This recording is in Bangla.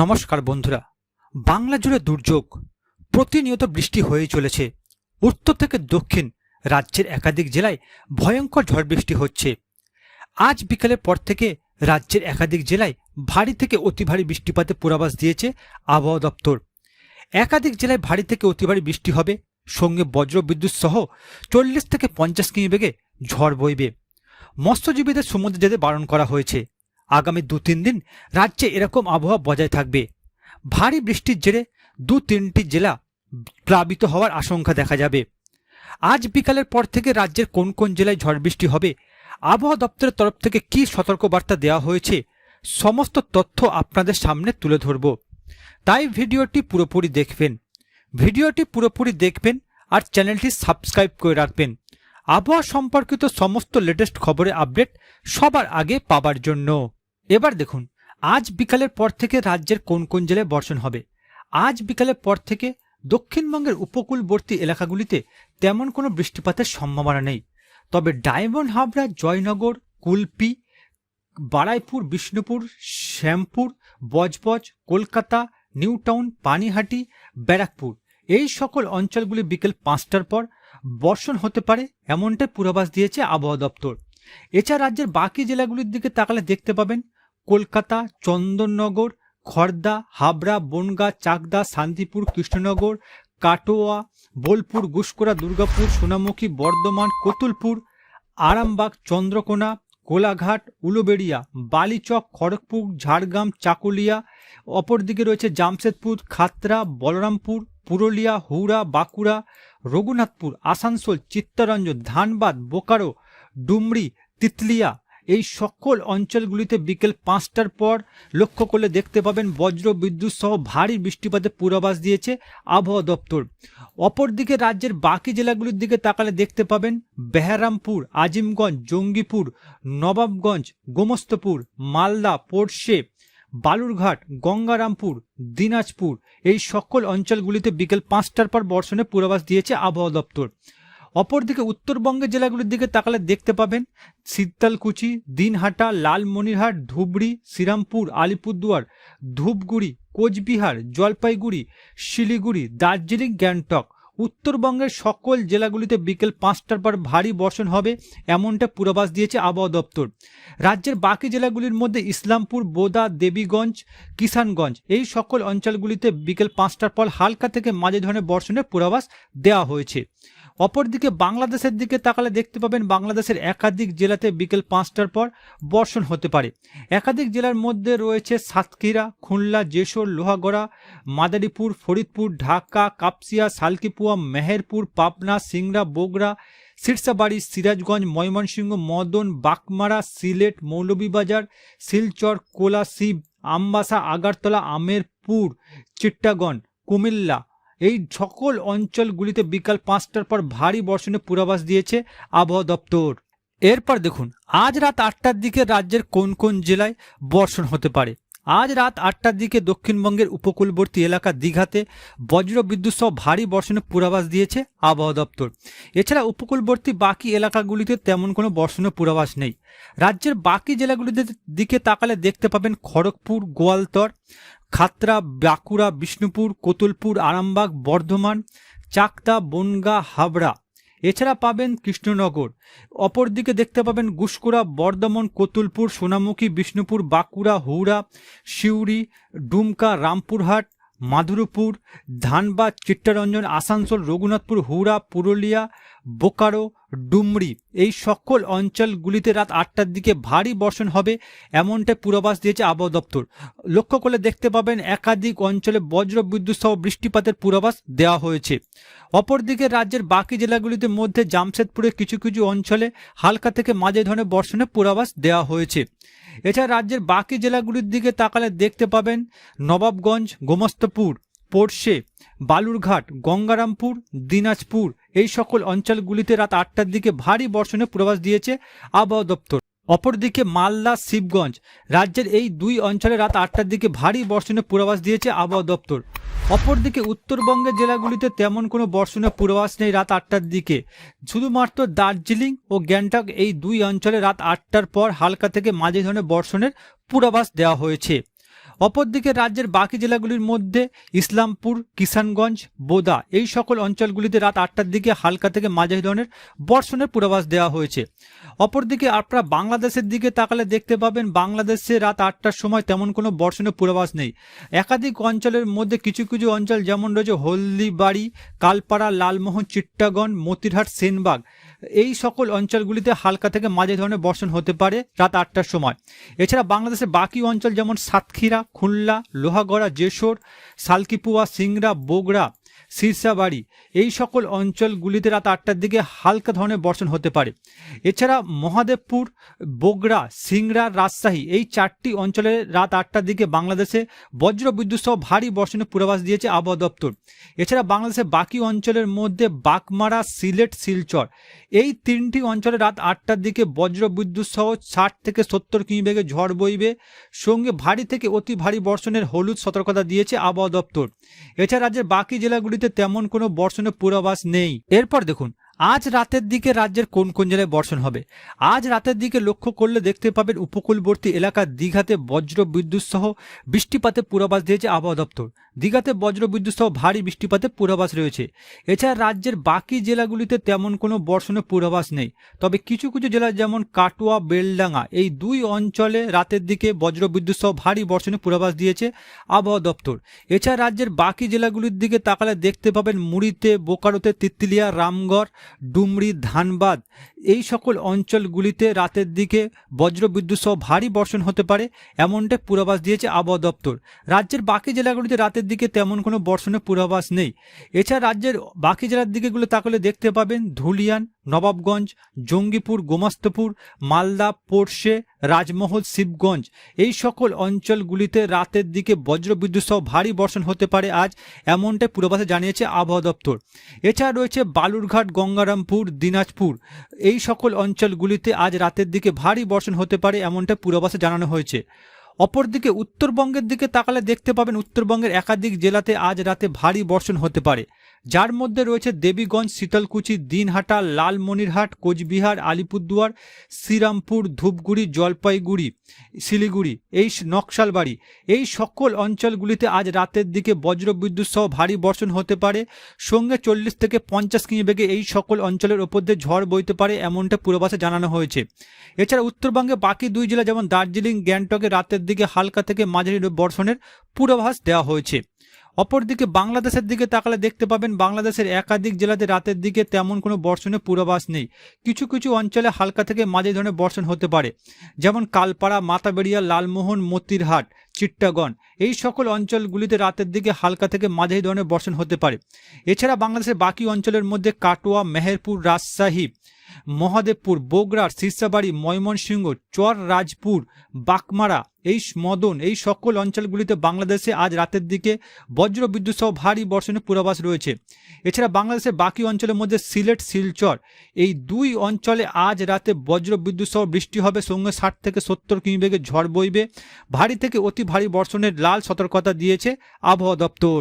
নমস্কার বন্ধুরা, বাংলা জুড়ে দুর্যোগ, প্রতিনিয়ত বৃষ্টি হয়েই চলেছে। উত্তর থেকে দক্ষিণ রাজ্যের একাধিক জেলায় ভয়ঙ্কর ঝড় বৃষ্টি হচ্ছে। আজ বিকালের পর থেকে রাজ্যের একাধিক জেলায় ভারী থেকে অতি ভারী বৃষ্টিপাতের পূর্বাভাস দিয়েছে আবহাওয়া দপ্তর। একাধিক জেলায় ভারী থেকে অতি ভারী বৃষ্টি হবে, সঙ্গে বজ্রবিদ্যুৎ সহ 40 থেকে 50 কিমি বেগে ঝড় বইবে। মৎস্যজীবীদের সমুদ্রে যেতে বারণ করা হয়েছে। আগামী 2-3 দিন রাজ্যে এরকম আবহাওয়া বজায় থাকবে। ভারী বৃষ্টির জেরে 2-3টি জেলা প্লাবিত হওয়ার আশঙ্কা দেখা যাবে। আজ বিকালের পর থেকে রাজ্যের কোন কোন জেলায় ঝড় বৃষ্টি হবে, আবহাওয়া দপ্তরের তরফ থেকে কী সতর্কবার্তা দেওয়া হয়েছে, সমস্ত তথ্য আপনাদের সামনে তুলে ধরব। তাই ভিডিওটি পুরোপুরি দেখবেন আর চ্যানেলটি সাবস্ক্রাইব করে রাখবেন আবহাওয়া সম্পর্কিত সমস্ত লেটেস্ট খবরের আপডেট সবার আগে পাবার জন্য। এবার দেখুন, আজ বিকালের পর থেকে রাজ্যের কোন কোন জেলায় বর্ষণ হবে। আজ বিকালের পর থেকে দক্ষিণবঙ্গের উপকূলবর্তী এলাকাগুলিতে তেমন কোনো বৃষ্টিপাতের সম্ভাবনা নেই। তবে ডায়মন্ড হাবড়া, জয়নগর, কুলপি, বারাইপুর, বিষ্ণুপুর, শ্যামপুর, বজবজ, কলকাতা, নিউ টাউন, পানিহাটি, ব্যারাকপুর এই সকল অঞ্চলগুলি বিকেল 5টার পর বর্ষণ হতে পারে, এমনটাই পূর্বাভাস দিয়েছে আবহাওয়া দপ্তর। এছাড়া রাজ্যের বাকি জেলাগুলির দিকে তাকালে দেখতে পাবেন কলকাতা, চন্দননগর, খড়দা, হাবড়া, বনগাঁ, চাকদা, শান্তিপুর, কৃষ্ণনগর, কাটোয়া, বোলপুর, গুসকরা, দুর্গাপুর, সোনামুখী, বর্ধমান, কতুলপুর, আরামবাগ, চন্দ্রকোনা, কোলাঘাট, উলুবেড়িয়া, বালিচক, খড়গপুর, ঝাড়গ্রাম, চাকুলিয়া। অপরদিকে রয়েছে জামশেদপুর, খাতড়া, বলরামপুর, পুরুলিয়া, হুড়া, বাঁকুড়া, রঘুনাথপুর, আসানসোল, চিত্তরঞ্জন, ধানবাদ, বোকারো, ডুমরি, তিতলিয়া এই সকল অঞ্চলগুলিতে বিকেল 5টার পর লক্ষ্য করলে দেখতে পাবেন বজ্র বিদ্যুৎ সহ ভারী বৃষ্টিপাতের পূর্বাভাস দিয়েছে আবহাওয়া দপ্তর। অপরদিকে রাজ্যের বাকি জেলাগুলির দিকে তাকালে দেখতে পাবেন বেহারামপুর, আজিমগঞ্জ, জঙ্গিপুর, নবাবগঞ্জ, গোমস্তপুর, মালদা, পোরশে, বালুরঘাট, গঙ্গারামপুর, দিনাজপুর এই সকল অঞ্চলগুলিতে বিকেল 5টার পর বর্ষণের পূর্বাভাস দিয়েছে আবহাওয়া দপ্তর। অপরদিকে উত্তরবঙ্গের জেলাগুলির দিকে তাকালে দেখতে পাবেন শীতলকুচি, দিনহাটা, লালমনিরহাট, ধুবড়ি, শ্রীরামপুর, আলিপুরদুয়ার, ধূপগুড়ি, কোচবিহার, জলপাইগুড়ি, শিলিগুড়ি, দার্জিলিং, গ্যাংটক। উত্তরবঙ্গের সকল জেলাগুলিতে বিকেল 5টার পর ভারী বর্ষণ হবে, এমনটা পূর্বাভাস দিয়েছে আবহাওয়া দপ্তর। রাজ্যের বাকি জেলাগুলির মধ্যে ইসলামপুর, বোদা, দেবীগঞ্জ, কিষানগঞ্জ এই সকল অঞ্চলগুলিতে বিকেল 5টার পর হালকা থেকে মাঝারি ধরনের বর্ষণের পূর্বাভাস দেওয়া হয়েছে। অপরদিকে বাংলাদেশের দিকে তাকালে দেখতে পাবেন বাংলাদেশের একাধিক জেলাতে বিকেল 5টার পর বর্ষণ হতে পারে। একাধিক জেলার মধ্যে রয়েছে সাতক্ষীরা, খুলনা, যশোর, লোহাগড়া, মাদারীপুর, ফরিদপুর, ঢাকা, কাপসিয়া, সালকিপুয়া, মেহেরপুর, পাবনা, সিংড়া, বগুড়া, সিরসাবাড়ি, সিরাজগঞ্জ, ময়মনসিংহ, মদন, বাগমারা, সিলেট, মৌলভীবাজার, শিলচর, কোলাশিব, আমবাসা, আগারতলা, আমেরপুর, চিট্টাগং, কুমিল্লা এই সকল অঞ্চলগুলিতে বিকাল 5টার পর ভারী বর্ষণের পূর্বাভাস দিয়েছে আবহাওয়া দপ্তর। এরপর দেখুন, আজ রাত 8টার দিকে রাজ্যের কোন কোন জেলায় বর্ষণ হতে পারে। আজ রাত 8টার দিকে দক্ষিণবঙ্গের উপকূলবর্তী এলাকা দীঘাতে বজ্রবিদ্যুৎ সহ ভারী বর্ষণের পূর্বাভাস দিয়েছে আবহাওয়া দপ্তর। এছাড়া উপকূলবর্তী বাকি এলাকাগুলিতে তেমন কোনো বর্ষণের পূর্বাভাস নেই। রাজ্যের বাকি জেলাগুলির দিকে তাকালে দেখতে পাবেন খড়গপুর, গোয়ালতর, খাতড়া, বাঁকুড়া, বিষ্ণুপুর, কতুলপুর, আরামবাগ, বর্ধমান, চাকদা, বনগাঁ, হাবড়া। এছাড়া পাবেন কৃষ্ণনগর। অপরদিকে দেখতে পাবেন গুসকরা, বর্ধমান, কতুলপুর, সোনামুখী, বিষ্ণুপুর, বাঁকুড়া, হুড়া, সিউড়ি, ডুমকা, রামপুরহাট, মাধুরপুর, ধানবাদ, চিত্তরঞ্জন, আসানসোল, রঘুনাথপুর, হুড়া, পুরুলিয়া, বোকারো, ডুমরি এই সকল অঞ্চলগুলিতে রাত 8টার দিকে ভারী বর্ষণ হবে, এমনটাই পূর্বাভাস দিয়েছে আবহাওয়া দপ্তর। লক্ষ্য করলে দেখতে পাবেন একাধিক অঞ্চলে বজ্র বিদ্যুৎ সহ বৃষ্টিপাতের পূর্বাভাস দেওয়া হয়েছে। অপরদিকে রাজ্যের বাকি জেলাগুলিতে মধ্যে জামশেদপুরে কিছু কিছু অঞ্চলে হালকা থেকে মাঝারি ধরনের বর্ষণের পূর্বাভাস দেওয়া হয়েছে। এছাড়া রাজ্যের বাকি জেলাগুলির দিকে তাকালে দেখতে পাবেন নবাবগঞ্জ, গোমস্তপুর, পোরশে, বালুরঘাট, গঙ্গারামপুর, দিনাজপুর এই সকল অঞ্চলগুলিতে রাত 8টার দিকে ভারী বর্ষণের পূর্বাভাস দিয়েছে আবহাওয়া দপ্তর। অপরদিকে মালদা, শিবগঞ্জ রাজ্যের এই দুই অঞ্চলে রাত 8টার দিকে ভারী বর্ষণের পূর্বাভাস দিয়েছে আবহাওয়া দপ্তর। অপরদিকে উত্তরবঙ্গের জেলাগুলিতে তেমন কোনো বর্ষণের পূর্বাভাস নেই রাত 8টার দিকে। শুধুমাত্র দার্জিলিং ও গ্যাংটক এই দুই অঞ্চলে রাত 8টার পর হালকা থেকে মাঝারি ধরনের বর্ষণের পূর্বাভাস দেওয়া হয়েছে। অপরদিকে রাজ্যের বাকি জেলাগুলির মধ্যে ইসলামপুর, কিষানগঞ্জ, বোদা এই সকল অঞ্চলগুলিতে রাত 8টার দিকে হালকা থেকে মাঝারি ধরনের বর্ষণের পূর্বাভাস দেওয়া হয়েছে। অপরদিকে আপনারা বাংলাদেশের দিকে তাকালে দেখতে পাবেন বাংলাদেশে রাত 8টার সময় তেমন কোনো বর্ষণের পূর্বাভাস নেই। একাধিক অঞ্চলের মধ্যে কিছু কিছু অঞ্চল যেমন রয়েছে হলদিবাড়ি, কালপাড়া, লালমোহন, চিট্টাগং, মতিরহাট, সেনবাগ এই সকল অঞ্চলগুলিতে হালকা থেকে মাঝারি ধরনের বর্ষণ হতে পারে রাত 8টার সময়। এছাড়া বাংলাদেশের বাকি অঞ্চল যেমন সাতক্ষীরা, খুলনা, লোহাগড়া, যশোর, সালকিপুয়া, সিংড়া, বগুড়া, সিরসাবাড়ি এই সকল অঞ্চলগুলিতে রাত 8টার দিকে হালকা ধরনের বর্ষণ হতে পারে। এছাড়া মহাদেবপুর, বগুড়া, সিংড়া, রাজশাহী এই 4টি অঞ্চলে রাত 8টার দিকে বাংলাদেশে বজ্রবিদ্যুৎ সহ ভারী বর্ষণের পূর্বাভাস দিয়েছে আবহাওয়া দপ্তর। এছাড়া বাংলাদেশের বাকি অঞ্চলের মধ্যে বাগমারা, সিলেট, শিলচর এই 3টি অঞ্চলে রাত 8টার দিকে বজ্রবিদ্যুৎ সহ 60 থেকে 70 কিমি বেগে ঝড় বইবে, সঙ্গে ভারী থেকে অতি ভারী বর্ষণের হলুদ সতর্কতা দিয়েছে আবহাওয়া দপ্তর। এছাড়া রাজ্যের বাকি জেলাগুলিতে তেমন কোনো বর্ষণের পূর্বাভাস নেই। এরপর দেখুন আজ রাতের দিকে রাজ্যের কোন কোন জেলায় বর্ষণ হবে। আজ রাতের দিকে লক্ষ্য করলে দেখতে পাবেন উপকূলবর্তী এলাকা দীঘাতে বজ্র বিদ্যুৎ সহ বৃষ্টিপাতের পূর্বাভাস দিয়েছে আবহাওয়া দপ্তর। দীঘাতে বজ্র বিদ্যুৎ সহ ভারী বৃষ্টিপাতের পূর্বাভাস রয়েছে। এছাড়া রাজ্যের বাকি জেলাগুলিতে তেমন কোনো বর্ষণের পূর্বাভাস নেই, তবে কিছু কিছু জেলা যেমন কাটোয়া, বেলডাঙ্গা এই 2 অঞ্চলে রাতের দিকে বজ্র বিদ্যুৎ সহ ভারী বর্ষণের পূর্বাভাস দিয়েছে আবহাওয়া দপ্তর। এছাড়া রাজ্যের বাকি জেলাগুলির দিকে তাকালে দেখতে পাবেন মুড়িতে, বোকারোতে, তিতলিয়া, রামগড়, ডুমরি, ধানবাদ এই সকল অঞ্চলগুলিতে রাতের দিকে বজ্রবিদ্যুৎ সহ ভারী বর্ষণ হতে পারে এমনটা পূর্বাভাস দিয়েছে আবহাওয়া দপ্তর। রাজ্যের বাকি জেলাগুলিতে রাতের দিকে তেমন কোনো বর্ষণের পূর্বাভাস নেই। এছাড়া রাজ্যের বাকি জেলার দিকেগুলো তাকালে দেখতে পাবেন ধুলিয়ান, নবাবগঞ্জ, জঙ্গিপুর, গোমাস্তপুর, মালদা, পোরশে, রাজমহল, শিবগঞ্জ এই সকল অঞ্চলগুলিতে রাতের দিকে বজ্রবিদ্যুৎ সহ ভারী বর্ষণ হতে পারে আজ এমনটাই পূর্বাভাসে জানিয়েছে আবহাওয়া দপ্তর। এছাড়া রয়েছে বালুরঘাট, গঙ্গারামপুর, দিনাজপুর এই সকল অঞ্চলগুলিতে আজ রাতের দিকে ভারী বর্ষণ হতে পারে এমনটা পূর্বাভাসে জানানো হয়েছে। অপরদিকে উত্তরবঙ্গের দিকে তাকালে দেখতে পাবেন উত্তরবঙ্গের একাধিক জেলাতে আজ রাতে ভারী বর্ষণ হতে পারে, যার মধ্যে রয়েছে দেবীগঞ্জ, শীতলকুচি, দিনহাটা, লালমনিরহাট, কোচবিহার, আলিপুরদুয়ার, শ্রীরামপুর, ধূপগুড়ি, জলপাইগুড়ি, শিলিগুড়ি এই নকশালবাড়ি এই সকল অঞ্চলগুলিতে আজ রাতের দিকে বজ্রবিদ্যুৎ সহ ভারী বর্ষণ হতে পারে, সঙ্গে 40 থেকে 50 কিমি বেগে এই সকল অঞ্চলের ওপর দিয়ে ঝড় বইতে পারে এমনটা পূর্বাভাসে জানানো হয়েছে। এছাড়া উত্তরবঙ্গে বাকি 2 জেলা যেমন দার্জিলিং, গ্যাংটকে রাতের দিকে হালকা থেকে মাঝারি বর্ষণের পূর্বাভাস দেওয়া হয়েছে। অপরদিকে বাংলাদেশের দিকে তাকালে দেখতে পাবেন বাংলাদেশের একাধিক জেলাতে রাতের দিকে তেমন কোনো বর্ষণের পূর্বাভাস নেই। কিছু কিছু অঞ্চলে হালকা থেকে মাঝারি ধরনের বর্ষণ হতে পারে, যেমন কালপাড়া, মাতাবেড়িয়া, লালমোহন, মতিরহাট, চিট্টাগং এই সকল অঞ্চলগুলিতে রাতের দিকে হালকা থেকে মাঝারি ধরনের বর্ষণ হতে পারে। এছাড়া বাংলাদেশের বাকি অঞ্চলের মধ্যে কাটোয়া, মেহেরপুর, রাজশাহী, মহাদেবপুর, বগুড়া, সিরসাবাড়ি, ময়মনসিংহ, চর রাজপুর, বাগমারা এই মদন এই সকল অঞ্চলগুলিতে বাংলাদেশে আজ রাতের দিকে বজ্রবিদ্যুৎ সহ ভারী বর্ষণের পূর্বাভাস রয়েছে। এছাড়া বাংলাদেশের বাকি অঞ্চলের মধ্যে সিলেট, শিলচর এই 2 অঞ্চলে আজ রাতে বজ্রবিদ্যুৎ সহ বৃষ্টি হবে, সঙ্গে 60 থেকে 70 কিমি বেগে ঝড় বইবে, ভারী থেকে অতি ভারী বর্ষণের লাল সতর্কতা দিয়েছে আবহাওয়া দপ্তর।